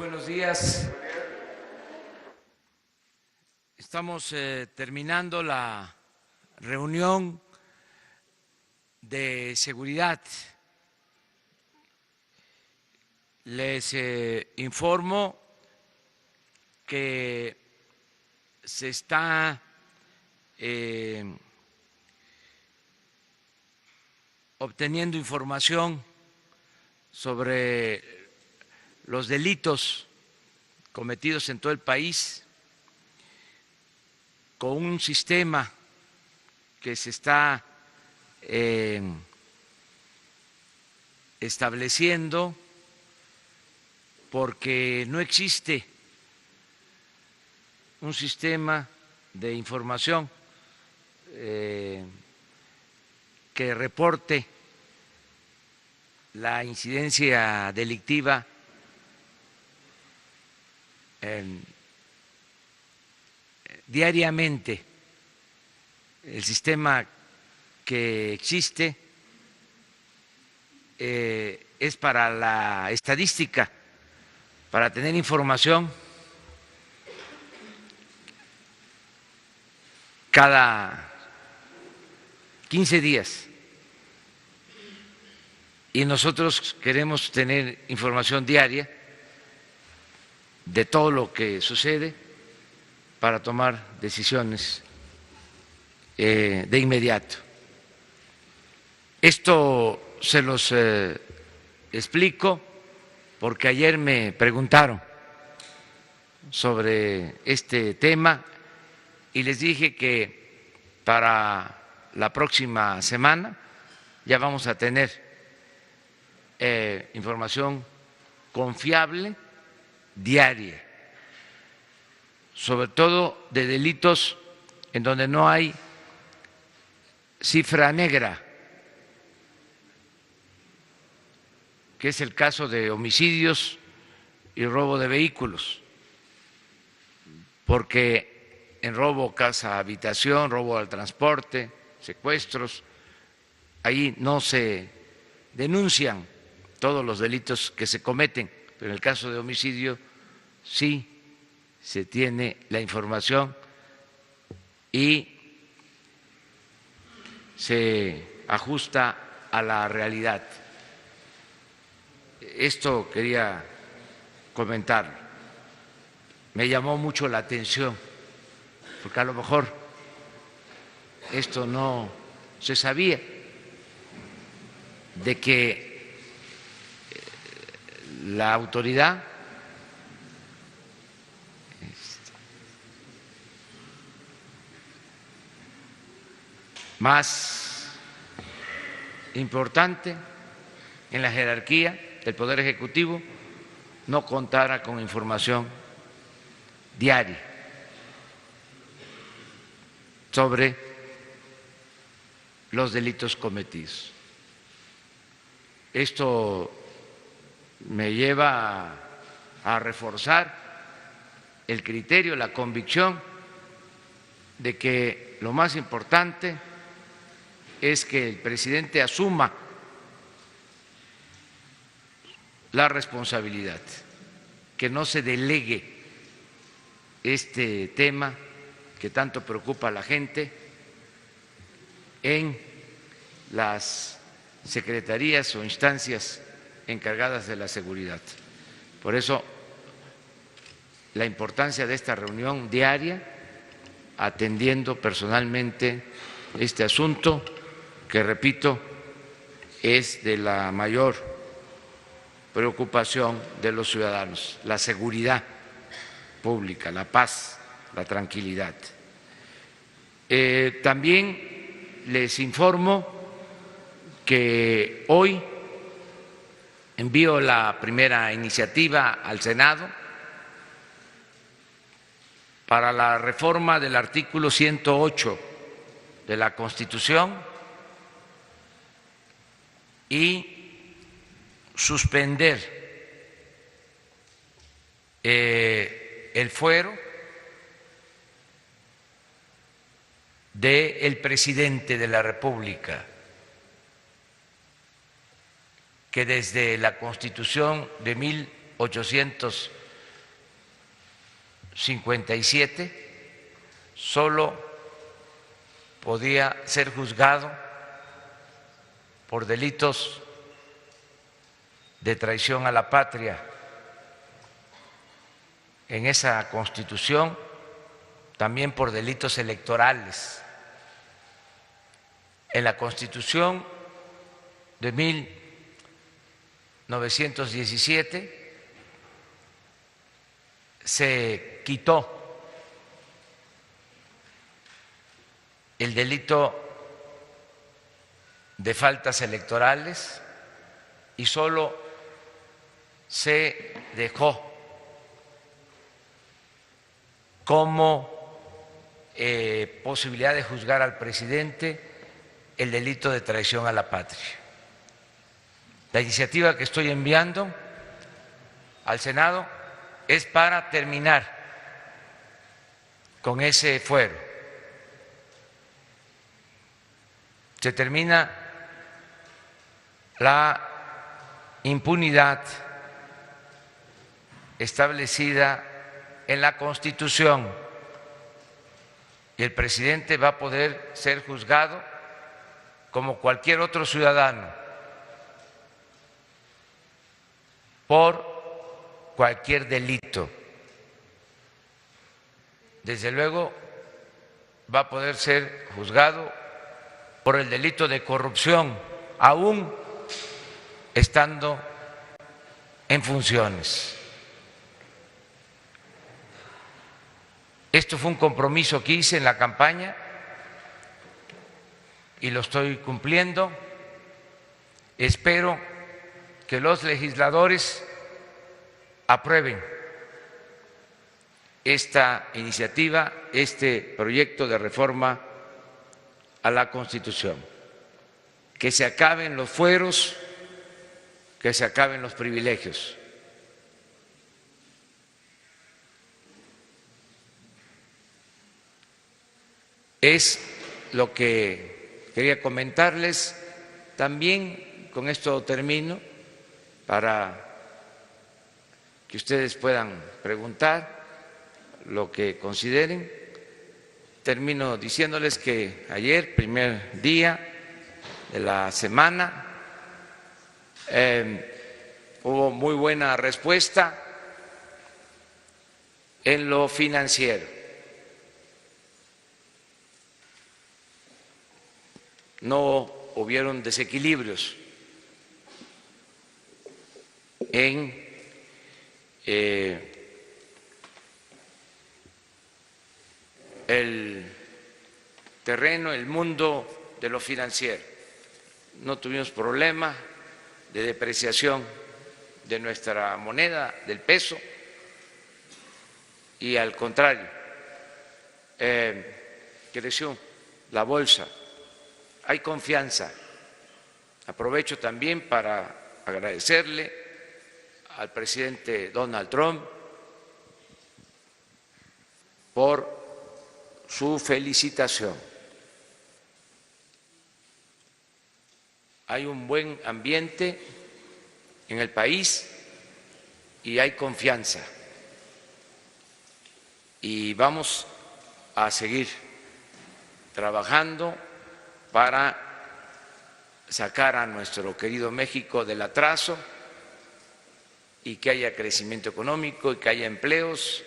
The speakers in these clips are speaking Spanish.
buenos días. Estamos terminando la reunión de seguridad. Les informo que se está obteniendo información sobre los delitos cometidos en todo el país con un sistema que se está estableciendo porque no existe un sistema de información que reporte la incidencia delictiva diariamente. El sistema que existe es para la estadística, para tener información cada 15 días. Y nosotros queremos tener información diaria de todo lo que sucede para tomar decisiones de inmediato. Esto se los explico porque ayer me preguntaron sobre este tema y les dije que para la próxima semana ya vamos a tener información confiable diaria, sobre todo de delitos en donde no hay cifra negra, que es el caso de homicidios y robo de vehículos, porque en robo casa habitación, robo al transporte, secuestros, ahí no se denuncian todos los delitos que se cometen, pero en el caso de homicidio sí se tiene la información y se ajusta a la realidad. Esto quería comentar. Me llamó mucho la atención, porque a lo mejor esto no se sabía, de que la autoridad más importante en la jerarquía del Poder Ejecutivo no contara con información diaria sobre los delitos cometidos. Esto me lleva a reforzar el criterio, la convicción de que lo más importante es que el presidente asuma la responsabilidad, que no se delegue este tema que tanto preocupa a la gente en las secretarías o instancias encargadas de la seguridad. Por eso, la importancia de esta reunión diaria, atendiendo personalmente este asunto, que repito, es de la mayor preocupación de los ciudadanos, la seguridad pública, la paz, la tranquilidad. También les informo que hoy envío la primera iniciativa al Senado para la reforma del artículo 108 de la Constitución y suspender el fuero del presidente de la República, que desde la Constitución de 1815 57 solo podía ser juzgado por delitos de traición a la patria. En esa Constitución también por delitos electorales. En la Constitución de 1917 se quitó el delito de faltas electorales y solo se dejó como posibilidad de juzgar al presidente el delito de traición a la patria. La iniciativa que estoy enviando al Senado es para terminar con ese fuero. Se termina la impunidad establecida en la Constitución y el presidente va a poder ser juzgado como cualquier otro ciudadano por cualquier delito. Desde luego va a poder ser juzgado por el delito de corrupción, aún estando en funciones. Esto fue un compromiso que hice en la campaña y lo estoy cumpliendo. Espero que los legisladores aprueben esta iniciativa, este proyecto de reforma a la Constitución, que se acaben los fueros, que se acaben los privilegios. Es lo que quería comentarles. También con esto termino, para que ustedes puedan preguntar lo que consideren. Termino diciéndoles que ayer, primer día de la semana, hubo muy buena respuesta en lo financiero. No hubieron desequilibrios en el terreno, el mundo de lo financiero. No tuvimos problema de depreciación de nuestra moneda, del peso, y al contrario, creció la bolsa. Hay confianza. Aprovecho también para agradecerle al presidente Donald Trump por su felicitación. Hay un buen ambiente en el país y hay confianza. Y vamos a seguir trabajando para sacar a nuestro querido México del atraso y que haya crecimiento económico y que haya empleos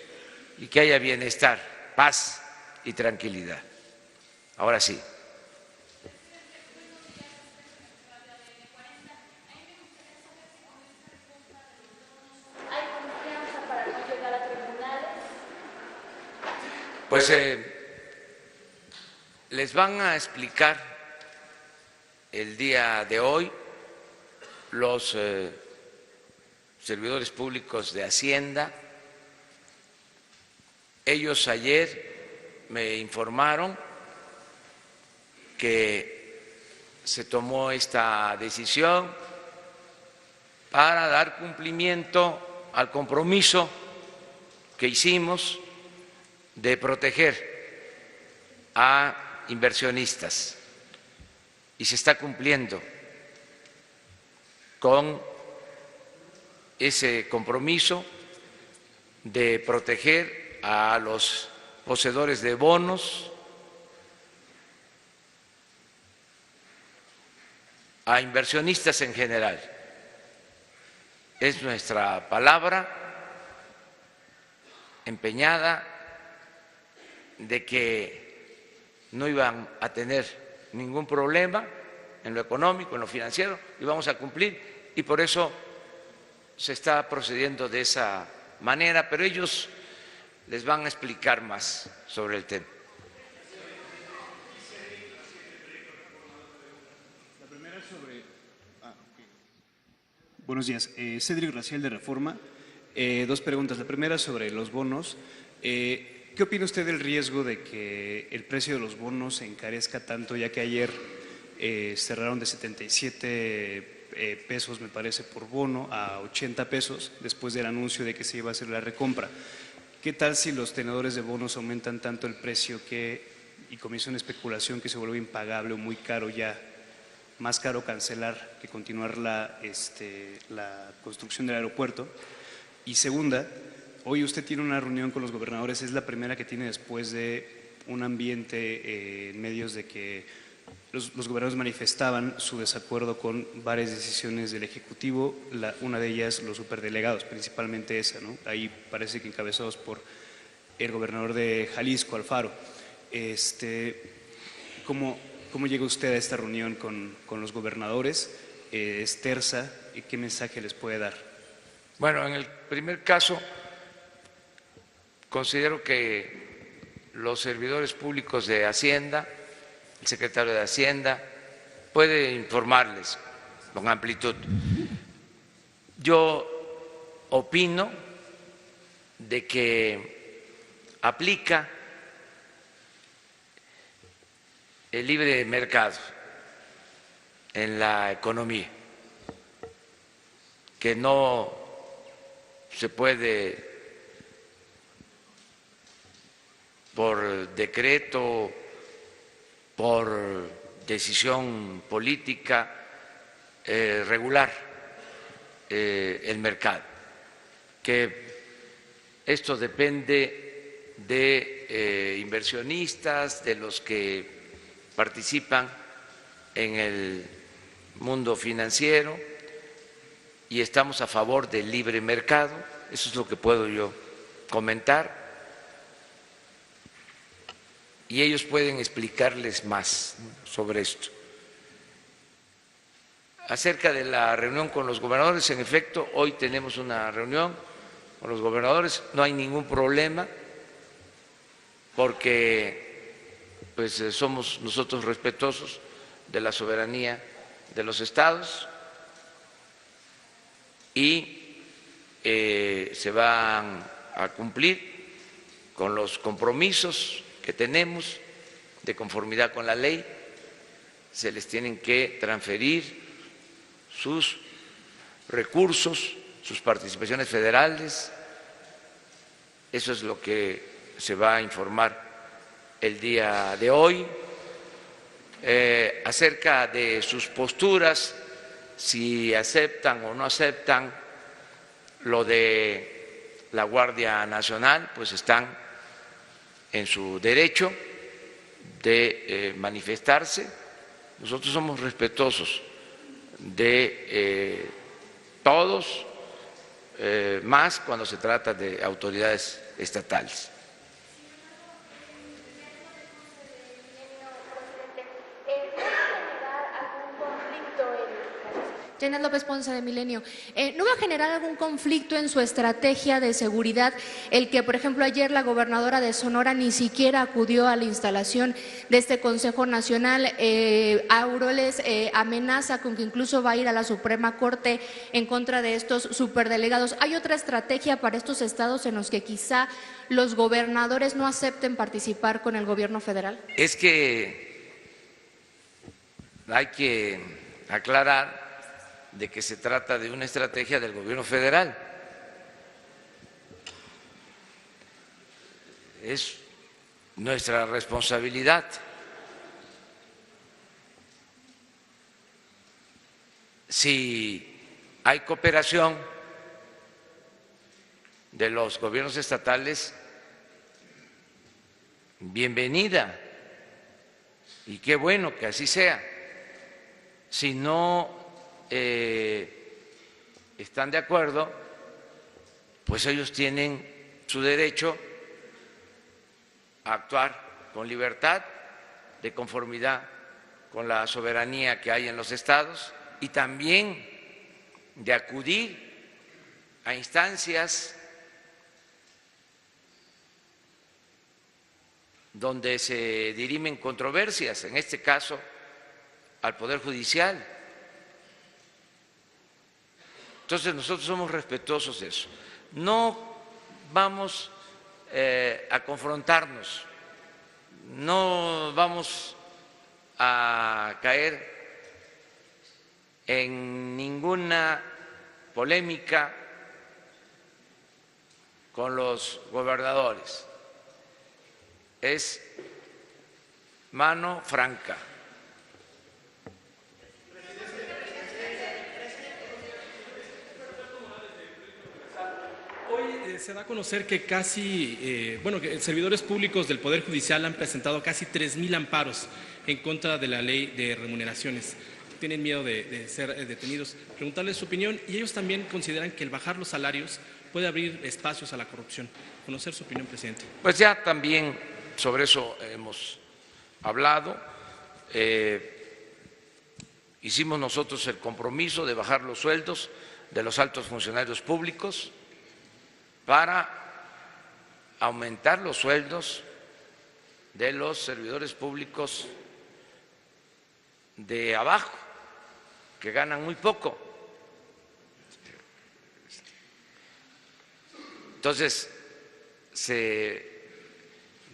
y que haya bienestar, paz y tranquilidad. Ahora sí. ¿Hay confianza para no llegar a tribunales? Pues les van a explicar el día de hoy los servidores públicos de Hacienda. Ellos ayer me informaron que se tomó esta decisión para dar cumplimiento al compromiso que hicimos de proteger a inversionistas, y se está cumpliendo con ese compromiso de proteger a los poseedores de bonos, a inversionistas en general. Es nuestra palabra empeñada de que no iban a tener ningún problema en lo económico, en lo financiero, y vamos a cumplir, y por eso se está procediendo de esa manera, pero ellos les van a explicar más sobre el tema. La primera sobre... Buenos días, Cédric Raciel de Reforma. Dos preguntas. La primera sobre los bonos. ¿Qué opina usted del riesgo de que el precio de los bonos se encarezca tanto, ya que ayer cerraron de 77 pesos, me parece, por bono a 80 pesos después del anuncio de que se iba a hacer la recompra? ¿Qué tal si los tenedores de bonos aumentan tanto el precio y comienza una especulación que se vuelve impagable o muy caro ya? Más caro cancelar que continuar la construcción del aeropuerto. Y segunda, hoy usted tiene una reunión con los gobernadores, es la primera que tiene después de un ambiente en medios de que los gobernadores manifestaban su desacuerdo con varias decisiones del Ejecutivo, una de ellas los superdelegados, principalmente esa, ¿no? Ahí parece que encabezados por el gobernador de Jalisco, Alfaro. ¿Cómo llega usted a esta reunión con los gobernadores? ¿Es tersa? ¿Y qué mensaje les puede dar? Bueno, en el primer caso, considero que los servidores públicos de Hacienda, el secretario de Hacienda, puede informarles con amplitud. Yo opino de que aplica el libre mercado en la economía, que no se puede por decreto, por decisión política, regular el mercado, que esto depende de inversionistas, de los que participan en el mundo financiero, y estamos a favor del libre mercado. Eso es lo que puedo yo comentar, y ellos pueden explicarles más sobre esto. Acerca de la reunión con los gobernadores, en efecto, hoy tenemos una reunión con los gobernadores, no hay ningún problema, porque pues somos nosotros respetuosos de la soberanía de los estados, y se van a cumplir con los compromisos que tenemos de conformidad con la ley. Se les tienen que transferir sus recursos, sus participaciones federales. Eso es lo que se va a informar el día de hoy. Acerca de sus posturas, si aceptan o no aceptan lo de la Guardia Nacional, pues están en su derecho de manifestarse. Nosotros somos respetuosos de todos, más cuando se trata de autoridades estatales. Janet López Ponce, de Milenio. ¿No va a generar algún conflicto en su estrategia de seguridad el que, por ejemplo, ayer la gobernadora de Sonora ni siquiera acudió a la instalación de este Consejo Nacional? Aureoles amenaza con que incluso va a ir a la Suprema Corte en contra de estos superdelegados. ¿Hay otra estrategia para estos estados en los que quizá los gobernadores no acepten participar con el gobierno federal? Es que hay que aclarar de que se trata de una estrategia del gobierno federal. Es nuestra responsabilidad. Si hay cooperación de los gobiernos estatales, bienvenida y qué bueno que así sea. Si no están de acuerdo, pues ellos tienen su derecho a actuar con libertad, de conformidad con la soberanía que hay en los estados, y también de acudir a instancias donde se dirimen controversias, en este caso al Poder Judicial. Entonces nosotros somos respetuosos de eso. No vamos a confrontarnos, no vamos a caer en ninguna polémica con los gobernadores. Es mano franca. Hoy se da a conocer que que servidores públicos del Poder Judicial han presentado casi 3,000 amparos en contra de la ley de remuneraciones. Tienen miedo de ser detenidos. Preguntarles su opinión, y ellos también consideran que el bajar los salarios puede abrir espacios a la corrupción. Conocer su opinión, presidente. Pues ya también sobre eso hemos hablado. Hicimos nosotros el compromiso de bajar los sueldos de los altos funcionarios públicos para aumentar los sueldos de los servidores públicos de abajo, que ganan muy poco. Entonces, se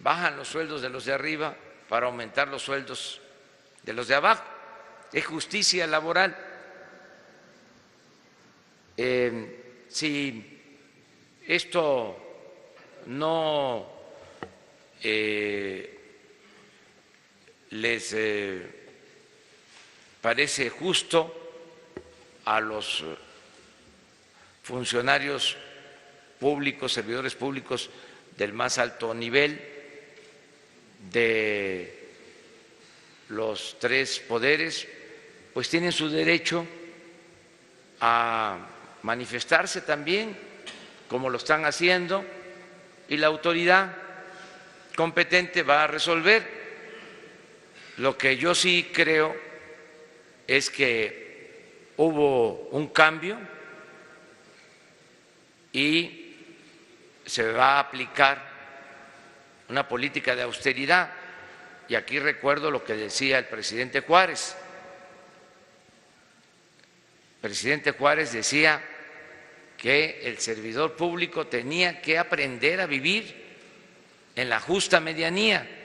bajan los sueldos de los de arriba para aumentar los sueldos de los de abajo. Es justicia laboral. Si esto no les parece justo a los funcionarios públicos, servidores públicos del más alto nivel de los tres poderes, pues tienen su derecho a manifestarse también, como lo están haciendo, y la autoridad competente va a resolver. Lo que yo sí creo es que hubo un cambio y se va a aplicar una política de austeridad. Y aquí recuerdo lo que decía el presidente Juárez. El presidente Juárez decía que el servidor público tenía que aprender a vivir en la justa medianía.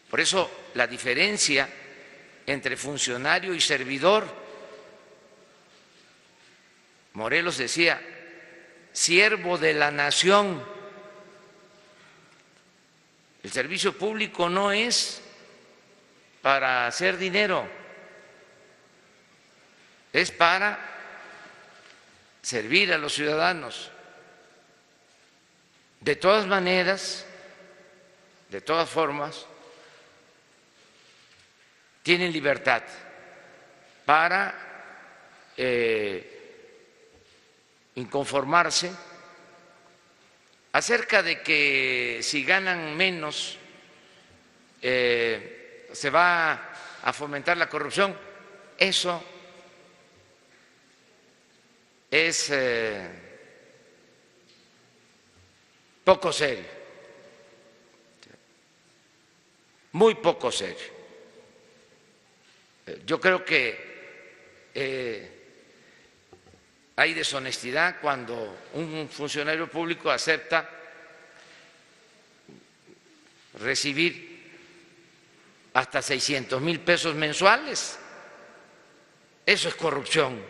Por eso la diferencia entre funcionario y servidor, Morelos decía, siervo de la nación. El servicio público no es para hacer dinero, es para servir a los ciudadanos. De todas maneras, de todas formas, tienen libertad para inconformarse acerca de que si ganan menos se va a fomentar la corrupción. Eso es poco serio, muy poco serio. Yo creo que hay deshonestidad cuando un funcionario público acepta recibir hasta 600,000 pesos mensuales. Eso es corrupción.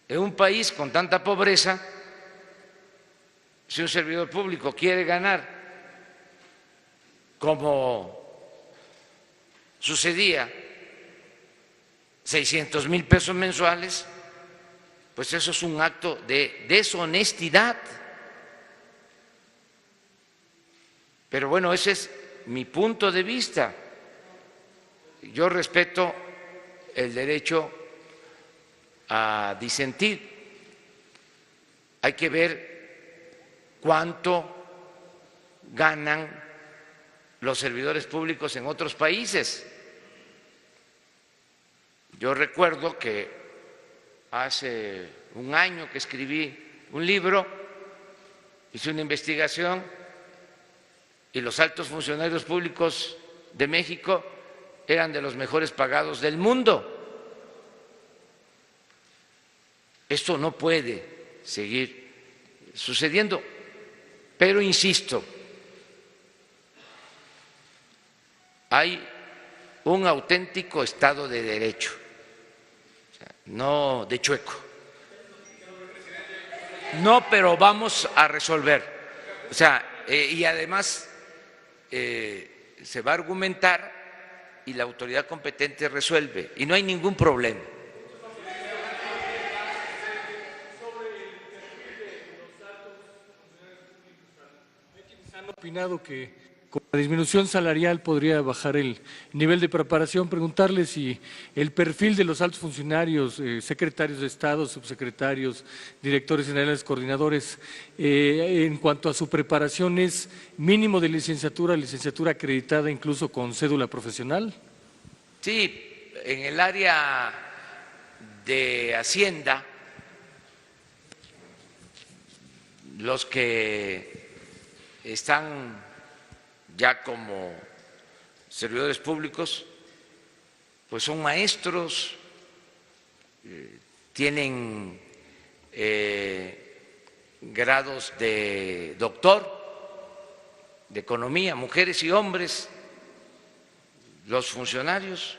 En un país con tanta pobreza, si un servidor público quiere ganar, como sucedía, 600,000 pesos mensuales, pues eso es un acto de deshonestidad. Pero bueno, ese es mi punto de vista. Yo respeto el derecho a disentir. Hay que ver cuánto ganan los servidores públicos en otros países. Yo recuerdo que hace un año que escribí un libro, hice una investigación y los altos funcionarios públicos de México eran de los mejores pagados del mundo. Esto no puede seguir sucediendo, pero insisto, hay un auténtico Estado de Derecho, no de chueco. No, pero vamos a resolver. O sea, y además se va a argumentar y la autoridad competente resuelve y no hay ningún problema. Han opinado que con la disminución salarial podría bajar el nivel de preparación. Preguntarle si el perfil de los altos funcionarios, secretarios de Estado, subsecretarios, directores generales, coordinadores, en cuanto a su preparación, ¿es mínimo de licenciatura acreditada incluso con cédula profesional? Sí, en el área de Hacienda, los que están ya como servidores públicos, pues son maestros, tienen grados de doctor, de economía, mujeres y hombres. Los funcionarios,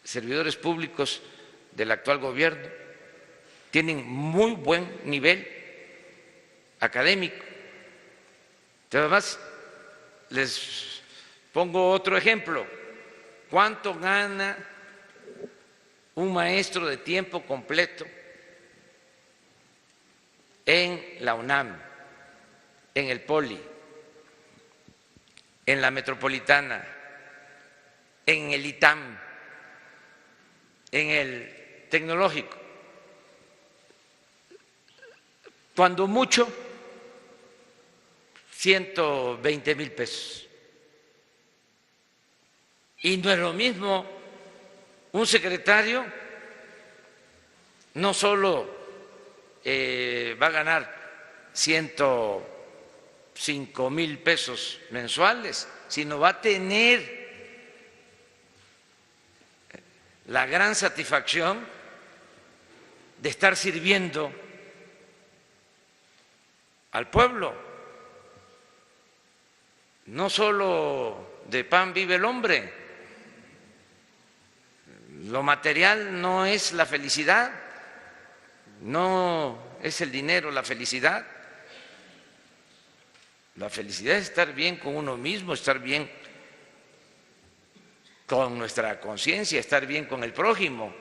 servidores públicos del actual gobierno, tienen muy buen nivel académico. Además, les pongo otro ejemplo. ¿Cuánto gana un maestro de tiempo completo en la UNAM, en el Poli, en la Metropolitana, en el ITAM, en el Tecnológico? Cuando mucho, 120,000 pesos. Y no es lo mismo un secretario, no solo va a ganar 105,000 pesos mensuales, sino va a tener la gran satisfacción de estar sirviendo al pueblo. No solo de pan vive el hombre, lo material no es la felicidad, no es el dinero la felicidad. La felicidad es estar bien con uno mismo, estar bien con nuestra conciencia, estar bien con el prójimo.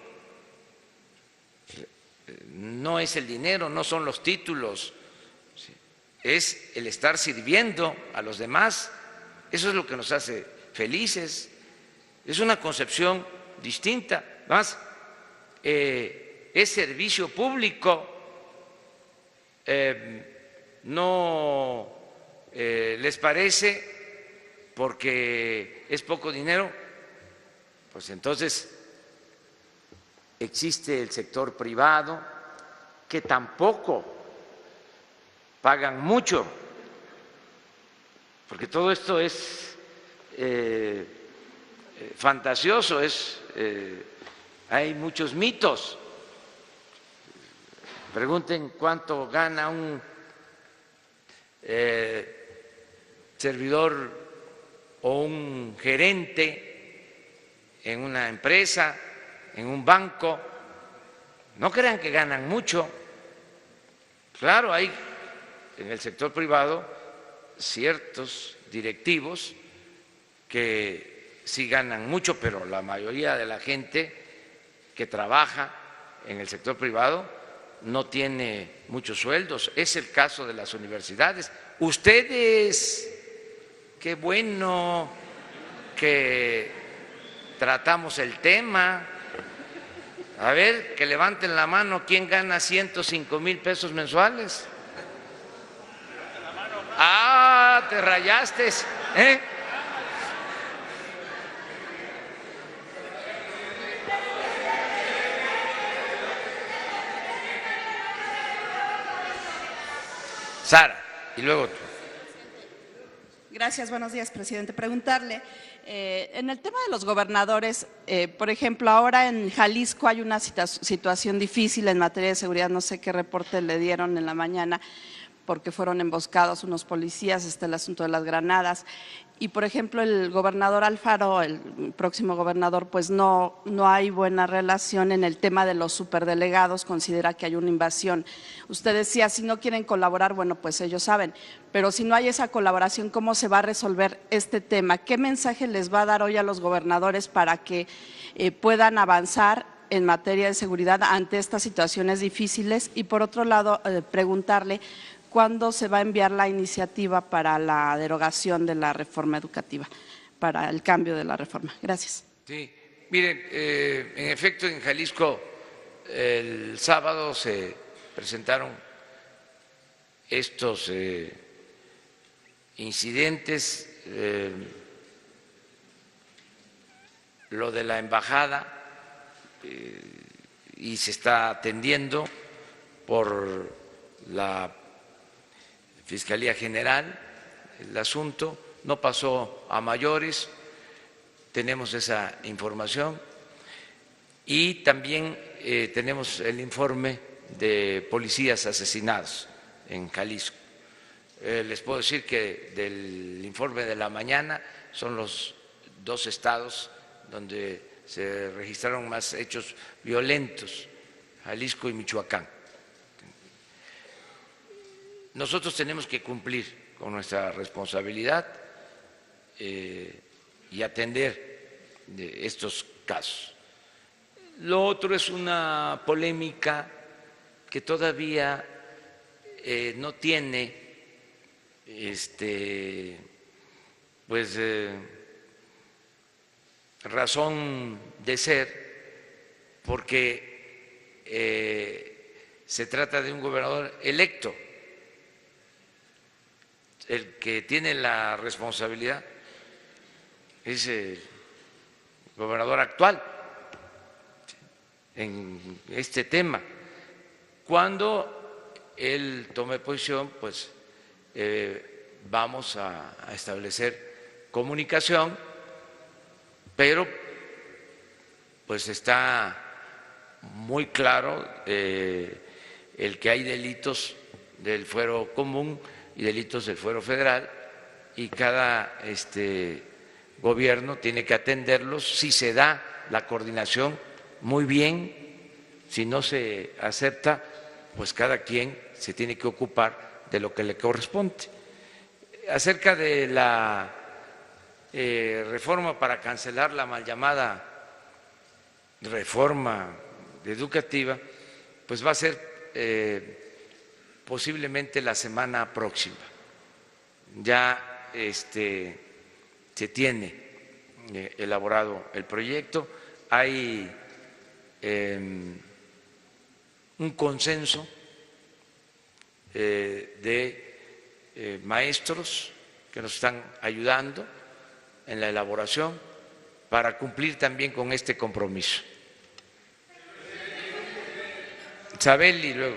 No es el dinero, no son los títulos, es el estar sirviendo a los demás. Eso es lo que nos hace felices. Es una concepción distinta. Más, es servicio público. ¿No les parece porque es poco dinero? Pues entonces existe el sector privado que tampoco pagan mucho, porque todo esto es fantasioso, hay muchos mitos. Pregunten cuánto gana un servidor o un gerente en una empresa, en un banco. No crean que ganan mucho. Claro, hay en el sector privado ciertos directivos que sí ganan mucho, pero la mayoría de la gente que trabaja en el sector privado no tiene muchos sueldos. Es el caso de las universidades. Ustedes, qué bueno que tratamos el tema. A ver, que levanten la mano, ¿quién gana 105,000 pesos mensuales? Ah, te rayaste, ¿eh? Sara, y luego tú. Gracias, buenos días, presidente. Preguntarle, en el tema de los gobernadores, por ejemplo, ahora en Jalisco hay una situación difícil en materia de seguridad, no sé qué reporte le dieron en la mañana, porque fueron emboscados unos policías, está el asunto de las granadas. Y, por ejemplo, el gobernador Alfaro, el próximo gobernador, pues no hay buena relación en el tema de los superdelegados, considera que hay una invasión. Usted decía, si no quieren colaborar, bueno, pues ellos saben, pero si no hay esa colaboración, ¿cómo se va a resolver este tema? ¿Qué mensaje les va a dar hoy a los gobernadores para que puedan avanzar en materia de seguridad ante estas situaciones difíciles? Y, por otro lado, preguntarle, ¿cuándo se va a enviar la iniciativa para la derogación de la reforma educativa, para el cambio de la reforma? Gracias. Sí, miren, en efecto en Jalisco el sábado se presentaron estos incidentes, lo de la embajada, y se está atendiendo por la Fiscalía General, el asunto no pasó a mayores, tenemos esa información y también tenemos el informe de policías asesinados en Jalisco. Les puedo decir que del informe de la mañana son los 2 estados donde se registraron más hechos violentos, Jalisco y Michoacán. Nosotros tenemos que cumplir con nuestra responsabilidad y atender estos casos. Lo otro es una polémica que todavía no tiene razón de ser, porque se trata de un gobernador electo. El que tiene la responsabilidad es el gobernador actual en este tema. Cuando él tome posición, pues vamos a establecer comunicación, pero pues está muy claro el que hay delitos del fuero común y delitos del fuero federal, y cada gobierno tiene que atenderlos. Si se da la coordinación, muy bien; si no se acepta, pues cada quien se tiene que ocupar de lo que le corresponde. Acerca de la reforma para cancelar la mal llamada reforma educativa, pues va a ser posiblemente la semana próxima. Ya se tiene elaborado el proyecto, hay un consenso de maestros que nos están ayudando en la elaboración para cumplir también con este compromiso. Isabel y luego.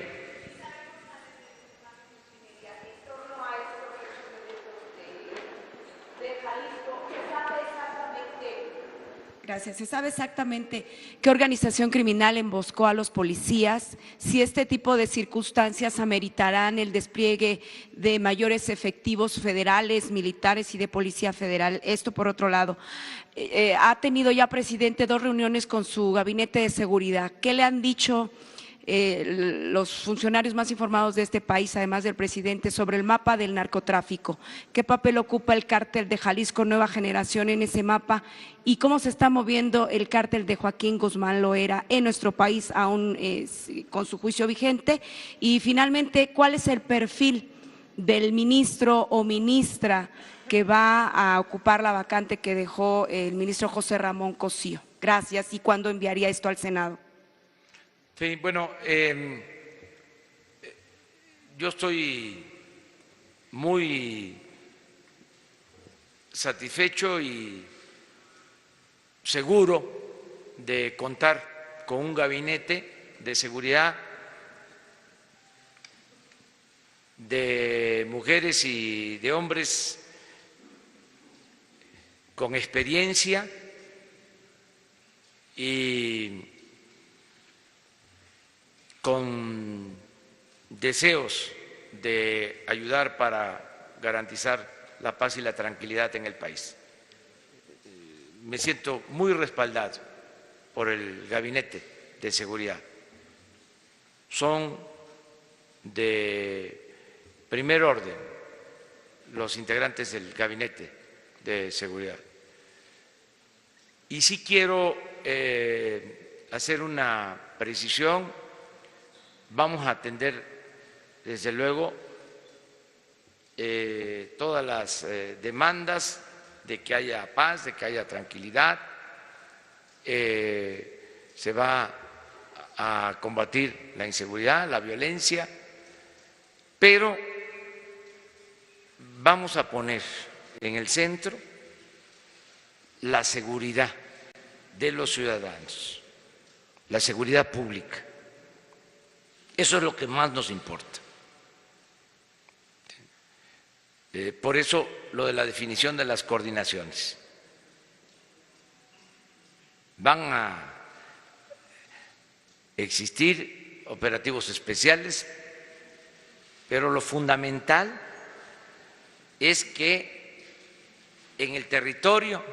Gracias. ¿Se sabe exactamente qué organización criminal emboscó a los policías? Si este tipo de circunstancias ameritarán el despliegue de mayores efectivos federales, militares y de Policía Federal. Esto por otro lado. Ha tenido ya, presidente, 2 reuniones con su gabinete de seguridad. ¿Qué le han dicho los funcionarios más informados de este país, además del presidente, sobre el mapa del narcotráfico. ¿Qué papel ocupa el cártel de Jalisco Nueva Generación en ese mapa y cómo se está moviendo el cártel de Joaquín Guzmán Loera en nuestro país, aún con su juicio vigente? Y finalmente, ¿cuál es el perfil del ministro o ministra que va a ocupar la vacante que dejó el ministro José Ramón Cosío? Gracias. ¿Y cuándo enviaría esto al Senado? Sí, bueno, yo estoy muy satisfecho y seguro de contar con un gabinete de seguridad de mujeres y de hombres con experiencia y con deseos de ayudar para garantizar la paz y la tranquilidad en el país. Me siento muy respaldado por el Gabinete de Seguridad. Son de primer orden los integrantes del Gabinete de Seguridad. Y sí quiero hacer una precisión. Vamos a atender, desde luego, todas las demandas de que haya paz, de que haya tranquilidad. Se va a combatir la inseguridad, la violencia, pero vamos a poner en el centro la seguridad de los ciudadanos, la seguridad pública. Eso es lo que más nos importa. Por eso lo de la definición de las coordinaciones. Van a existir operativos especiales, pero lo fundamental es que en el territorio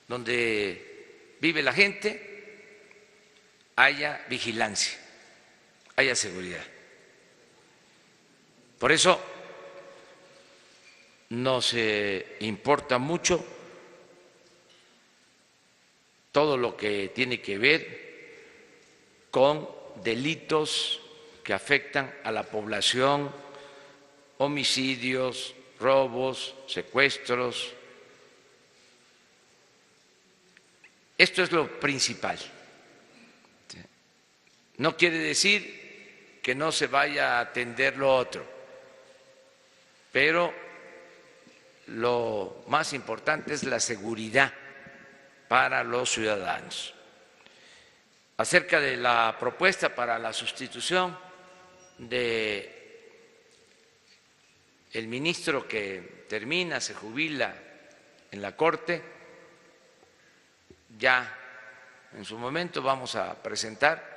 donde vive la gente haya vigilancia, haya seguridad. Por eso nos importa mucho todo lo que tiene que ver con delitos que afectan a la población, homicidios, robos, secuestros. Esto es lo principal. No quiere decir que no se vaya a atender lo otro, pero lo más importante es la seguridad para los ciudadanos. Acerca de la propuesta para la sustitución de el ministro que termina, se jubila en la Corte, ya en su momento vamos a presentar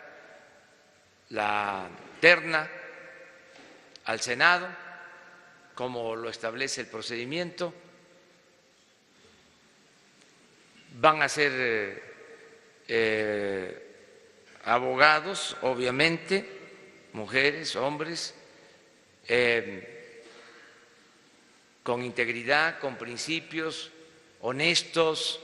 la terna al Senado, como lo establece el procedimiento. Van a ser abogados, obviamente, mujeres, hombres, con integridad, con principios, honestos.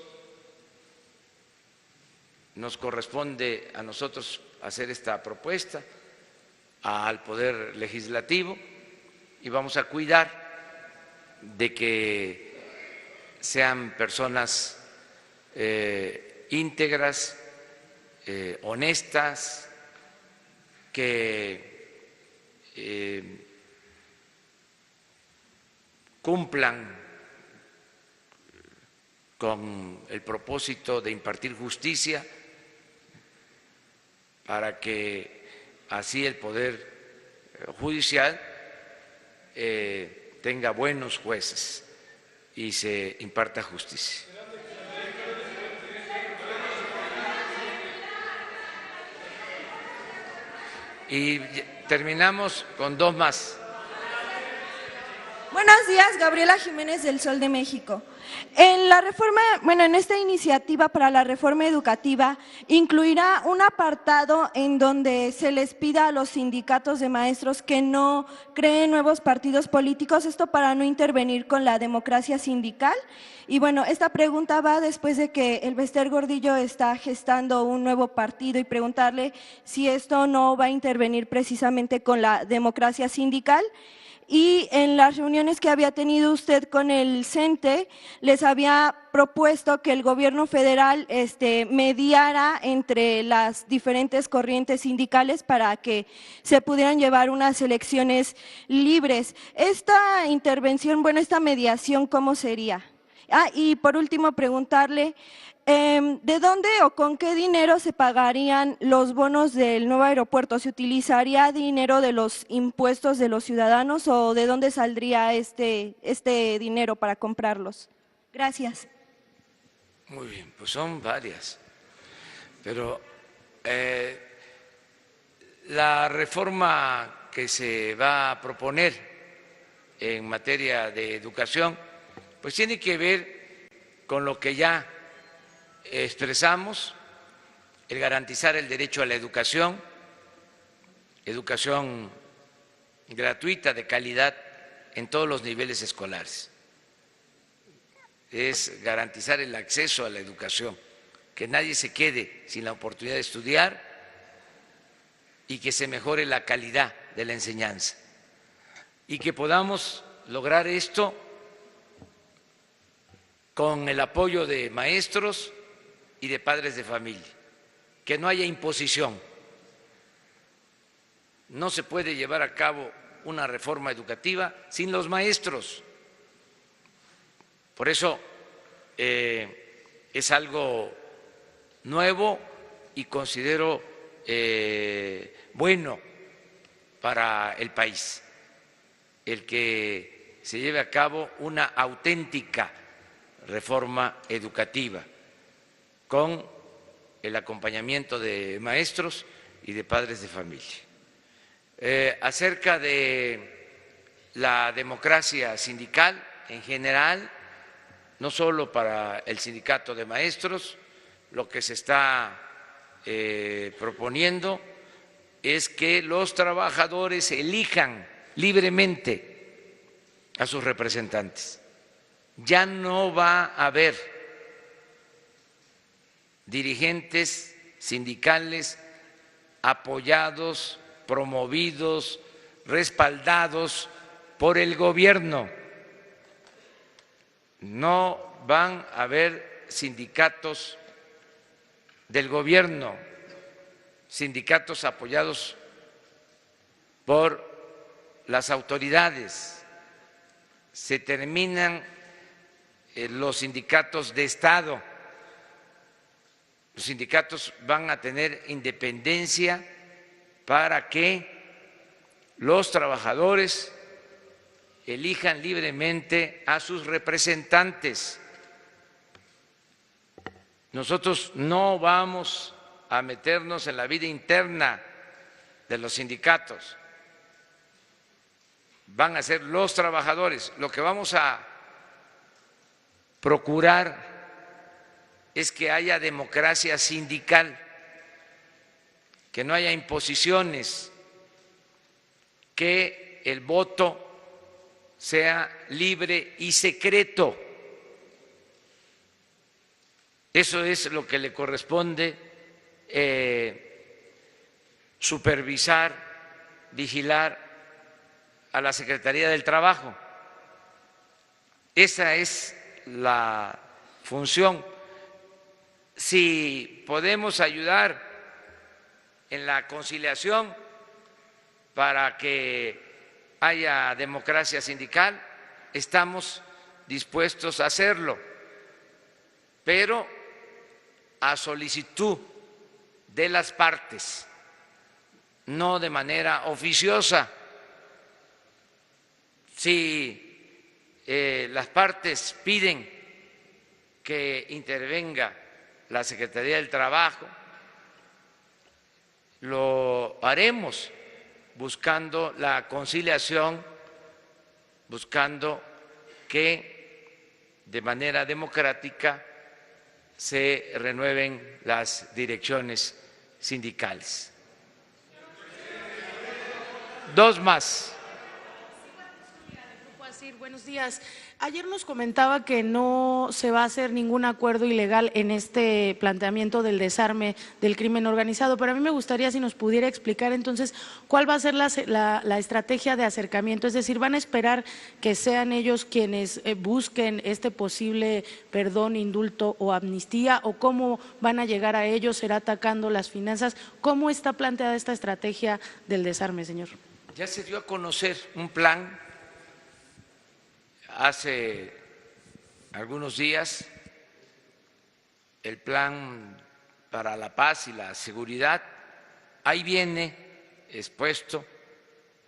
Nos corresponde a nosotros hacer esta propuesta al Poder Legislativo y vamos a cuidar de que sean personas íntegras, honestas, que cumplan con el propósito de impartir justicia, para que así el Poder Judicial tenga buenos jueces y se imparta justicia. Y terminamos con dos más. Buenos días, Gabriela Jiménez del Sol de México. En esta iniciativa para la reforma educativa incluirá un apartado en donde se les pida a los sindicatos de maestros que no creen nuevos partidos políticos, esto para no intervenir con la democracia sindical. Y bueno, esta pregunta va después de que el Bester Gordillo está gestando un nuevo partido y preguntarle si esto no va a intervenir precisamente con la democracia sindical. Y en las reuniones que había tenido usted con el CENTE, les había propuesto que el gobierno federal mediara entre las diferentes corrientes sindicales para que se pudieran llevar unas elecciones libres. Esta intervención, esta mediación, ¿cómo sería? Y por último preguntarle, ¿de dónde o con qué dinero se pagarían los bonos del nuevo aeropuerto? ¿Se utilizaría dinero de los impuestos de los ciudadanos o de dónde saldría este dinero para comprarlos? Gracias. Muy bien, pues son varias, pero la reforma que se va a proponer en materia de educación, pues tiene que ver con lo que ya expresamos, el garantizar el derecho a la educación gratuita, de calidad, en todos los niveles escolares. Es garantizar el acceso a la educación, que nadie se quede sin la oportunidad de estudiar y que se mejore la calidad de la enseñanza. Y que podamos lograr esto con el apoyo de maestros y de padres de familia, que no haya imposición. No se puede llevar a cabo una reforma educativa sin los maestros. Por eso es algo nuevo y considero bueno para el país el que se lleve a cabo una auténtica reforma educativa con el acompañamiento de maestros y de padres de familia. Acerca de la democracia sindical en general, no solo para el sindicato de maestros, lo que se está proponiendo es que los trabajadores elijan libremente a sus representantes. Ya no va a haber dirigentes sindicales apoyados, promovidos, respaldados por el gobierno. No van a haber sindicatos del gobierno, sindicatos apoyados por las autoridades. Se terminan los sindicatos de Estado. Los sindicatos van a tener independencia para que los trabajadores elijan libremente a sus representantes. Nosotros no vamos a meternos en la vida interna de los sindicatos. Van a ser los trabajadores. Lo que vamos a procurar es que haya democracia sindical, que no haya imposiciones, que el voto sea libre y secreto. Eso es lo que le corresponde supervisar, vigilar a la Secretaría del Trabajo. Esa es la función. Si podemos ayudar en la conciliación para que haya democracia sindical, estamos dispuestos a hacerlo, pero a solicitud de las partes, no de manera oficiosa. Si las partes piden que intervenga la Secretaría del Trabajo, lo haremos buscando la conciliación buscando que de manera democrática se renueven las direcciones sindicales. Dos más. Buenos días. Ayer nos comentaba que no se va a hacer ningún acuerdo ilegal en este planteamiento del desarme del crimen organizado, pero a mí me gustaría si nos pudiera explicar entonces cuál va a ser la estrategia de acercamiento, es decir, ¿van a esperar que sean ellos quienes busquen este posible perdón, indulto o amnistía, o cómo van a llegar a ellos? ¿Será atacando las finanzas? ¿Cómo está planteada esta estrategia del desarme, señor? Ya se dio a conocer un plan hace algunos días, el plan para la paz y la seguridad. Ahí viene expuesto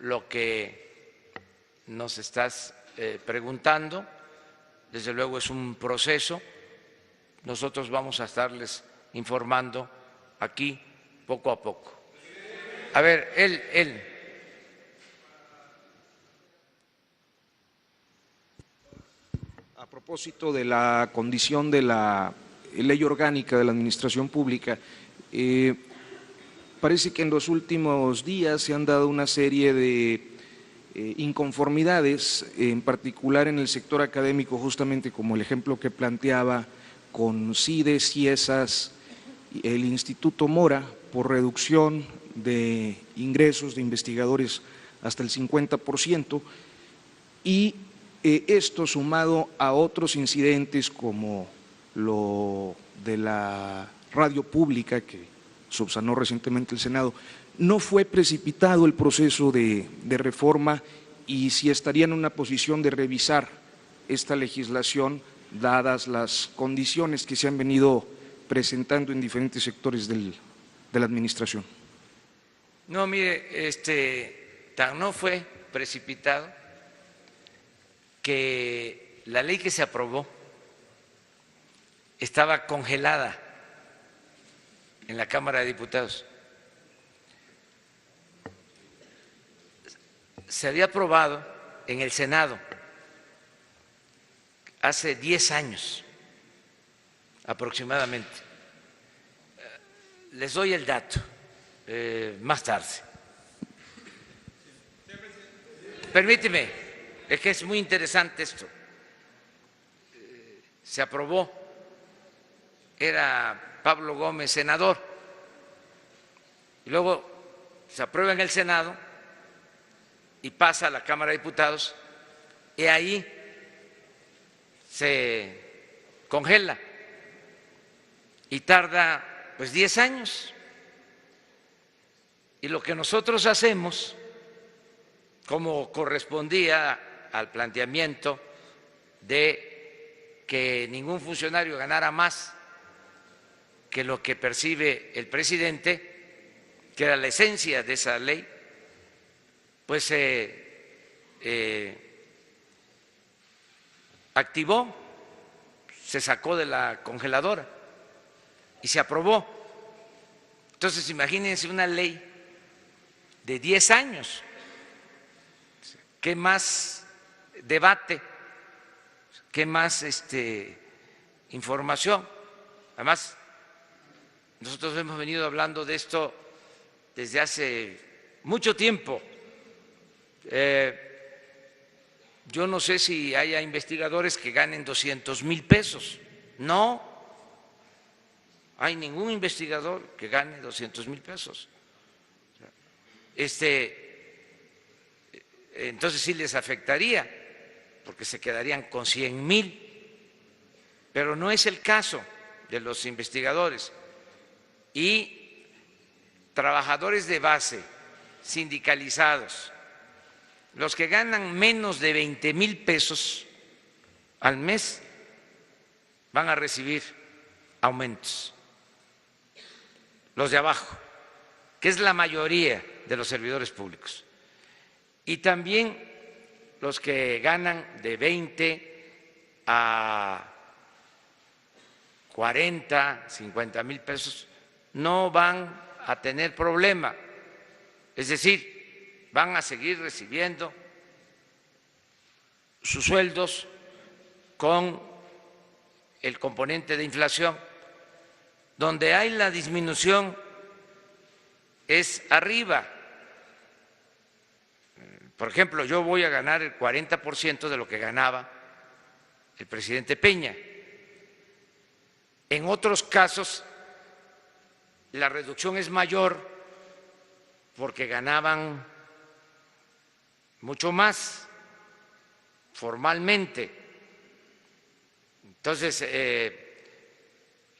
lo que nos estás preguntando. Desde luego es un proceso. Nosotros vamos a estarles informando aquí poco a poco. A ver, él. A propósito de la condición de la ley orgánica de la administración pública, parece que en los últimos días se han dado una serie de inconformidades, en particular en el sector académico, justamente como el ejemplo que planteaba con CIDES, CIESAS, el Instituto Mora, por reducción de ingresos de investigadores hasta el 50%, y esto sumado a otros incidentes como lo de la radio pública que subsanó recientemente el Senado, no fue precipitado el proceso de reforma, y si estaría en una posición de revisar esta legislación dadas las condiciones que se han venido presentando en diferentes sectores de la administración. No, mire, tan no fue precipitado que la ley que se aprobó estaba congelada en la Cámara de Diputados. Se había aprobado en el Senado hace 10 años aproximadamente. Les doy el dato más tarde. Permíteme. Es que es muy interesante esto. Se aprobó, era Pablo Gómez senador, y luego se aprueba en el Senado y pasa a la Cámara de Diputados, y ahí se congela y tarda pues 10 años. Y lo que nosotros hacemos, como correspondía al planteamiento de que ningún funcionario ganara más que lo que percibe el presidente, que era la esencia de esa ley, pues se activó, se sacó de la congeladora y se aprobó. Entonces, imagínense una ley de 10 años. ¿Qué más debate? ¿Qué más información? Además, nosotros hemos venido hablando de esto desde hace mucho tiempo. Yo no sé si haya investigadores que ganen 200,000 pesos. No hay ningún investigador que gane 200,000 pesos. Entonces sí les afectaría, porque se quedarían con 100,000, pero no es el caso de los investigadores. Y trabajadores de base, sindicalizados, los que ganan menos de 20,000 pesos al mes van a recibir aumentos. Los de abajo, que es la mayoría de los servidores públicos. Y también los que ganan de 20 a 40, 50,000 pesos no van a tener problema. Es decir, van a seguir recibiendo sus sueldos con el componente de inflación. Donde hay la disminución es arriba. Por ejemplo, yo voy a ganar el 40% de lo que ganaba el presidente Peña. En otros casos, la reducción es mayor porque ganaban mucho más formalmente. Entonces,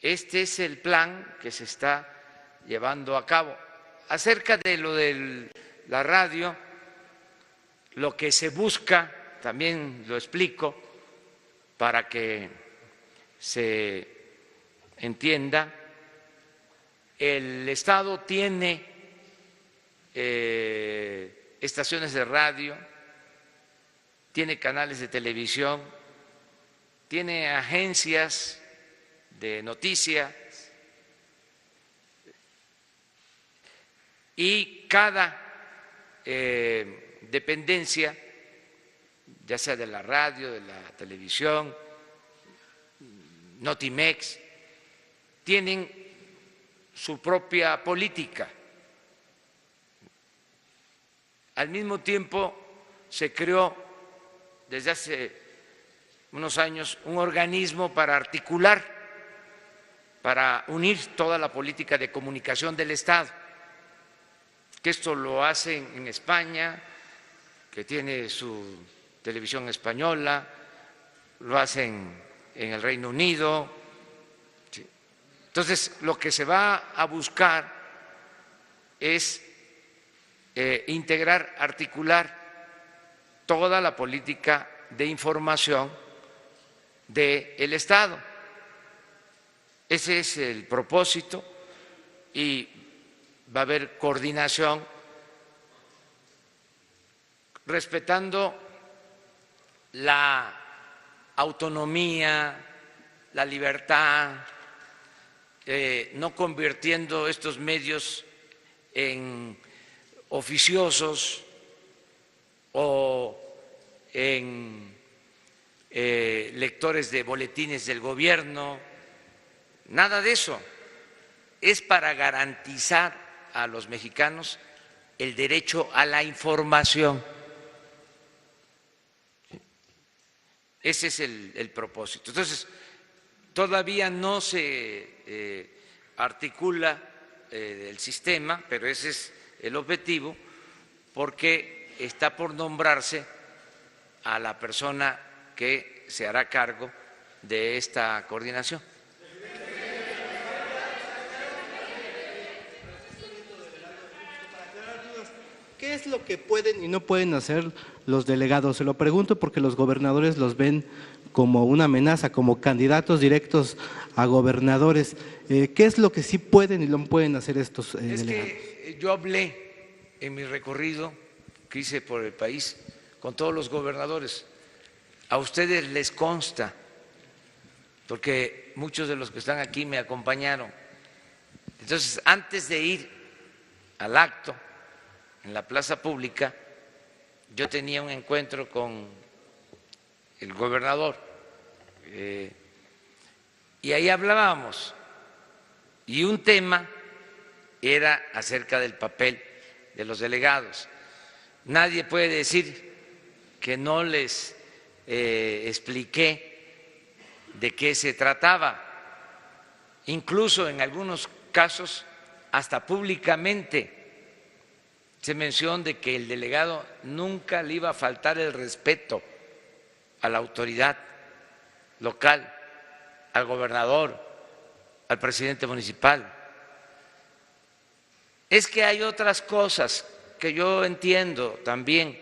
este es el plan que se está llevando a cabo. Acerca de lo de la radio, lo que se busca, también lo explico para que se entienda, el Estado tiene estaciones de radio, tiene canales de televisión, tiene agencias de noticias y cada dependencia, ya sea de la radio, de la televisión, Notimex, tienen su propia política. Al mismo tiempo se creó desde hace unos años un organismo para articular, para unir toda la política de comunicación del Estado, que esto lo hacen en España, que tiene su televisión española, lo hacen en el Reino Unido. Entonces, lo que se va a buscar es integrar, articular toda la política de información del Estado. Ese es el propósito y va a haber coordinación respetando la autonomía, la libertad, no convirtiendo estos medios en oficiosos o en lectores de boletines del gobierno, nada de eso. Es para garantizar a los mexicanos el derecho a la información. Ese es el propósito. Entonces, todavía no se articula el sistema, pero ese es el objetivo, porque está por nombrarse a la persona que se hará cargo de esta coordinación. ¿Qué es lo que pueden y no pueden hacer los delegados? Se lo pregunto porque los gobernadores los ven como una amenaza, como candidatos directos a gobernadores. ¿Qué es lo que sí pueden y no pueden hacer estos delegados? Que yo hablé en mi recorrido que hice por el país con todos los gobernadores. A ustedes les consta, porque muchos de los que están aquí me acompañaron. Entonces, antes de ir al acto en la plaza pública, yo tenía un encuentro con el gobernador y ahí hablábamos, y un tema era acerca del papel de los delegados. Nadie puede decir que no les expliqué de qué se trataba, incluso en algunos casos hasta públicamente se menciona de que el delegado nunca le iba a faltar el respeto a la autoridad local, al gobernador, al presidente municipal. Es que hay otras cosas que yo entiendo también,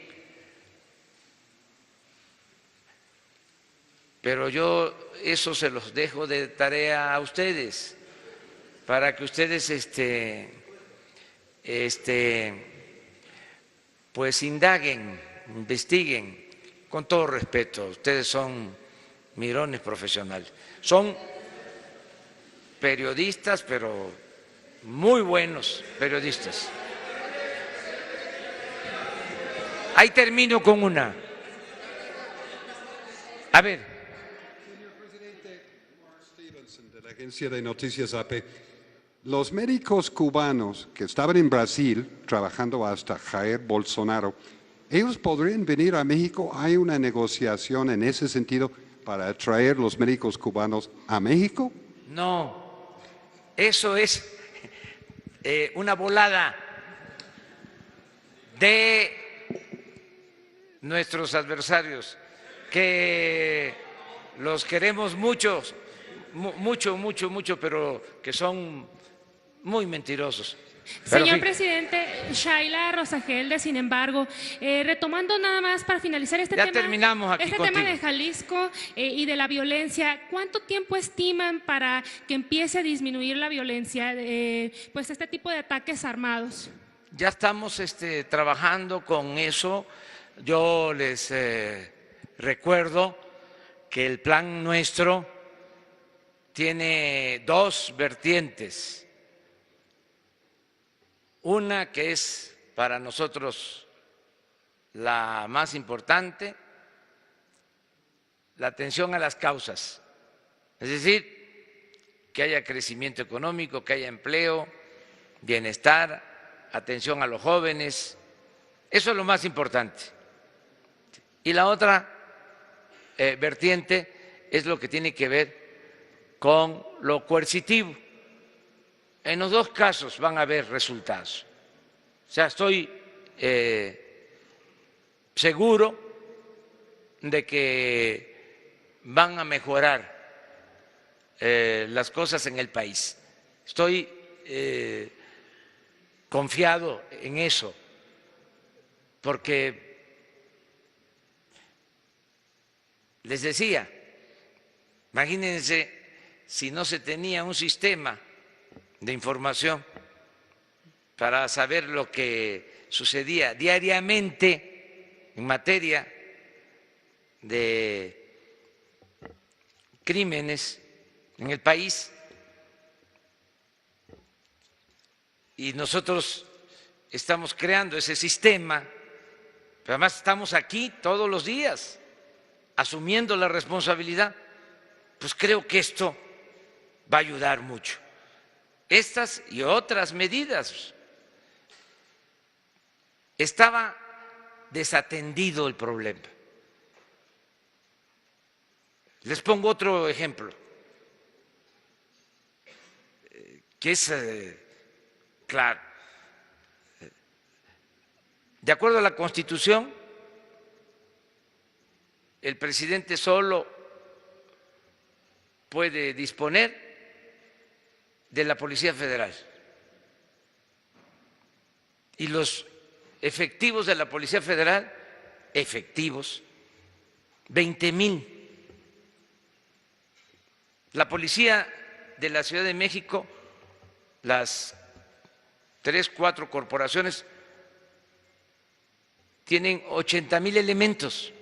pero yo eso se los dejo de tarea a ustedes, para que ustedes pues indaguen, investiguen, con todo respeto. Ustedes son mirones profesionales, son periodistas, pero muy buenos periodistas. Ahí termino con una. A ver. Señor presidente, Mark Stevenson, de la agencia de noticias AP. Los médicos cubanos que estaban en Brasil trabajando hasta Jair Bolsonaro, ¿ellos podrían venir a México? ¿Hay una negociación en ese sentido para traer los médicos cubanos a México? No, eso es una volada de nuestros adversarios, que los queremos mucho, pero que son muy mentirosos. Señor presidente, Shaila Rosagelde, sin embargo, retomando nada más para finalizar este tema. Ya terminamos aquí este contigo. tema de Jalisco y de la violencia, ¿cuánto tiempo estiman para que empiece a disminuir la violencia, pues este tipo de ataques armados? Ya estamos trabajando con eso. Yo les recuerdo que el plan nuestro tiene dos vertientes. Una que es para nosotros la más importante, la atención a las causas, es decir, que haya crecimiento económico, que haya empleo, bienestar, atención a los jóvenes, eso es lo más importante. Y la otra vertiente es lo que tiene que ver con lo coercitivo. En los dos casos van a haber resultados. O sea, estoy seguro de que van a mejorar las cosas en el país. Estoy confiado en eso, porque les decía, imagínense si no se tenía un sistema de información para saber lo que sucedía diariamente en materia de crímenes en el país. Y nosotros estamos creando ese sistema, pero además estamos aquí todos los días asumiendo la responsabilidad. Pues creo que esto va a ayudar mucho. Estas y otras medidas. Estaba desatendido el problema. Les pongo otro ejemplo, que es claro. De acuerdo a la Constitución, el presidente solo puede disponer de la Policía Federal y los efectivos de la Policía Federal, efectivos, 20,000. La Policía de la Ciudad de México, las 3, 4 corporaciones tienen 80,000 elementos.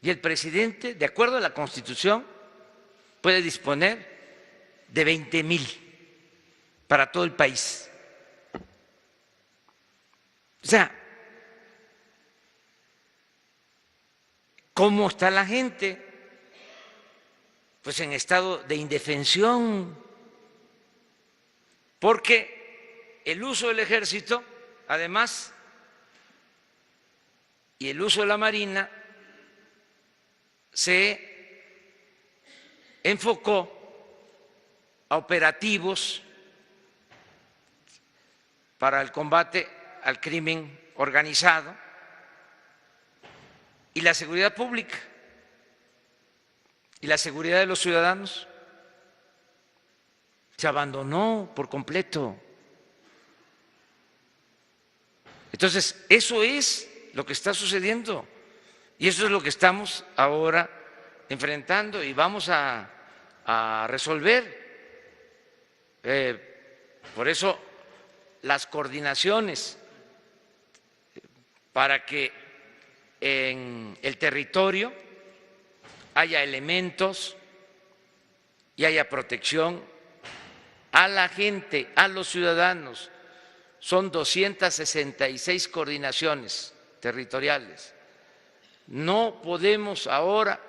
Y el presidente, de acuerdo a la Constitución, puede disponer de 20,000 para todo el país. O sea, ¿cómo está la gente? Pues en estado de indefensión, porque el uso del ejército, además, y el uso de la Marina se enfocó a operativos para el combate al crimen organizado y la seguridad pública y la seguridad de los ciudadanos se abandonó por completo. Entonces, eso es lo que está sucediendo y eso es lo que estamos ahora enfrentando y vamos a resolver. Por eso las coordinaciones para que en el territorio haya elementos y haya protección a la gente, a los ciudadanos. Son 266 coordinaciones territoriales, No podemos ahora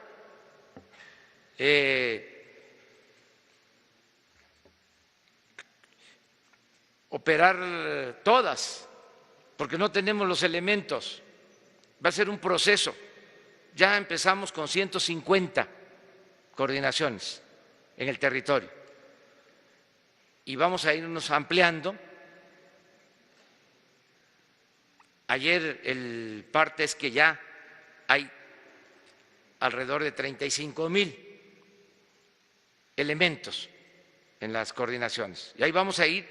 operar todas, porque no tenemos los elementos. Va a ser un proceso. Ya empezamos con 150 coordinaciones en el territorio y vamos a irnos ampliando. Ayer el parte es que ya hay alrededor de 35,000 elementos en las coordinaciones. Y ahí vamos a ir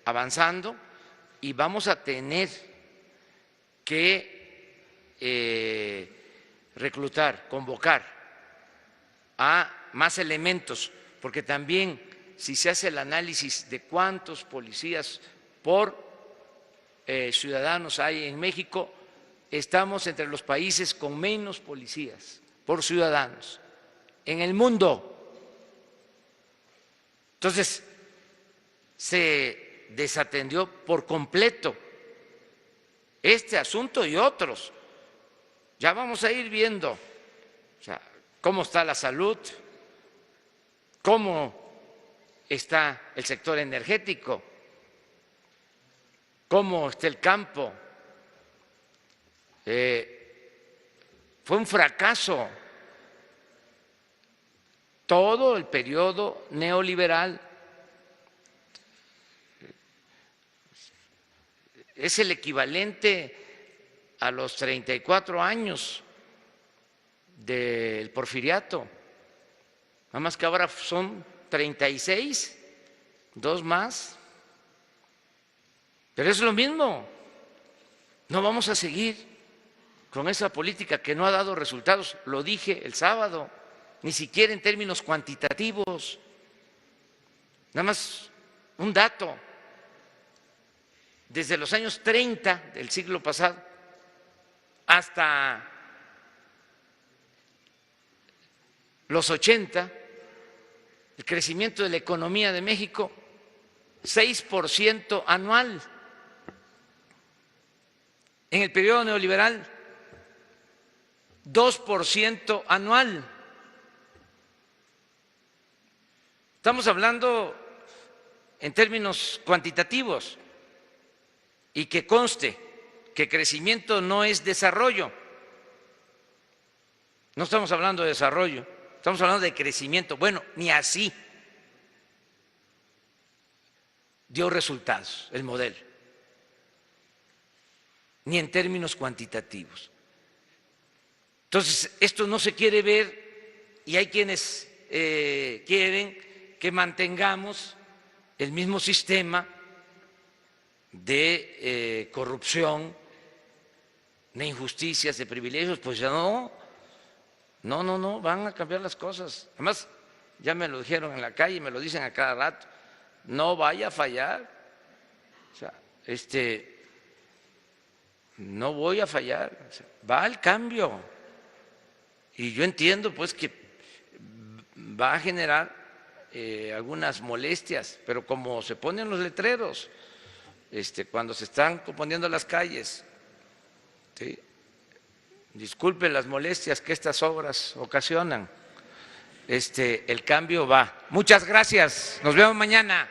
avanzando y vamos a tener que reclutar, convocar a más elementos, porque también si se hace el análisis de cuántos policías por ciudadanos hay en México, estamos entre los países con menos policías por ciudadanos en el mundo. Entonces, se desatendió por completo este asunto y otros. Ya vamos a ir viendo, o sea, cómo está la salud, cómo está el sector energético, cómo está el campo. Fue un fracaso todo el periodo neoliberal. Es el equivalente a los 34 años del porfiriato, nada más que ahora son 36, 2 más, pero es lo mismo. No vamos a seguir con esa política que no ha dado resultados, lo dije el sábado, ni siquiera en términos cuantitativos. Nada más un dato: desde los años 30 del siglo pasado hasta los 80, el crecimiento de la economía de México, 6% anual. En el periodo neoliberal, 2% anual. Estamos hablando en términos cuantitativos, y que conste que crecimiento no es desarrollo. No estamos hablando de desarrollo, estamos hablando de crecimiento. Bueno, ni así dio resultados el modelo, ni en términos cuantitativos. Entonces, esto no se quiere ver y hay quienes quieren que mantengamos el mismo sistema de corrupción, de injusticias, de privilegios. Pues ya no, van a cambiar las cosas. Además, ya me lo dijeron en la calle, me lo dicen a cada rato, no vaya a fallar. O sea, no voy a fallar, o sea, va al cambio. Y yo entiendo pues que va a generar algunas molestias, pero como se ponen los letreros, cuando se están componiendo las calles, ¿sí? Disculpen las molestias que estas obras ocasionan, el cambio va. Muchas gracias, nos vemos mañana.